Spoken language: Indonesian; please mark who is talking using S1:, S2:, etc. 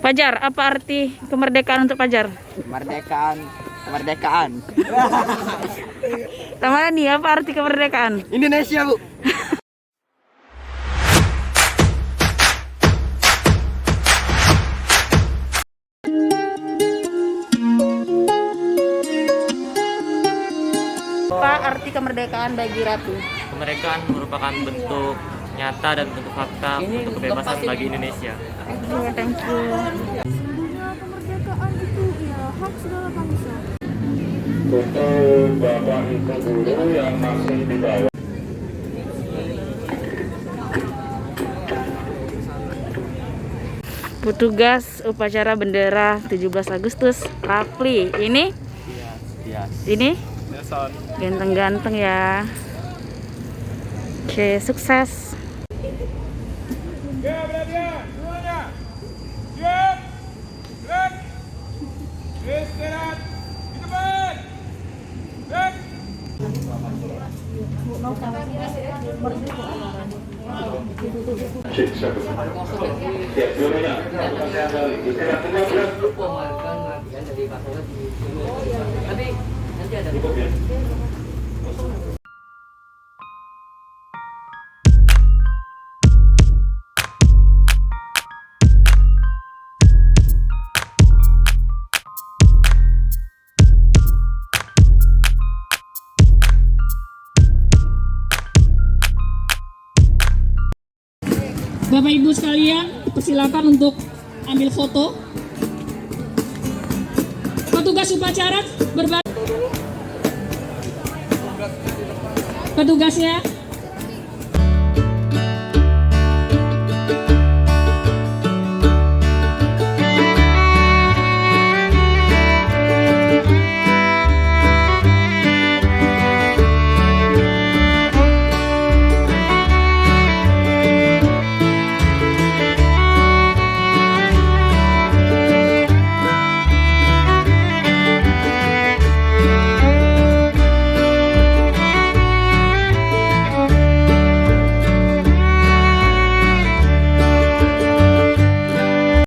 S1: Fajar, apa arti kemerdekaan untuk Fajar?
S2: Kemerdekaan.
S1: Tamara nih, apa arti kemerdekaan?
S2: Indonesia, Bu.
S1: Apa arti kemerdekaan bagi Ratu?
S3: Kemerdekaan merupakan bentuk nyata dan bentuk fakta untuk kebebasan bagi Indonesia.
S1: Thank you.
S4: Sesungguhnya kemerdekaan itu ialah hak segala bangsa.
S5: Untuk Bapak Ibu guru yang masih di bawah.
S1: Petugas upacara bendera 17 Agustus Rafli. Ini? Ini? Ganteng-ganteng ya. Oke, sukses.
S6: Bapak Ibu sekalian, persilakan untuk ambil foto. Petugas upacara berbalik. Petugasnya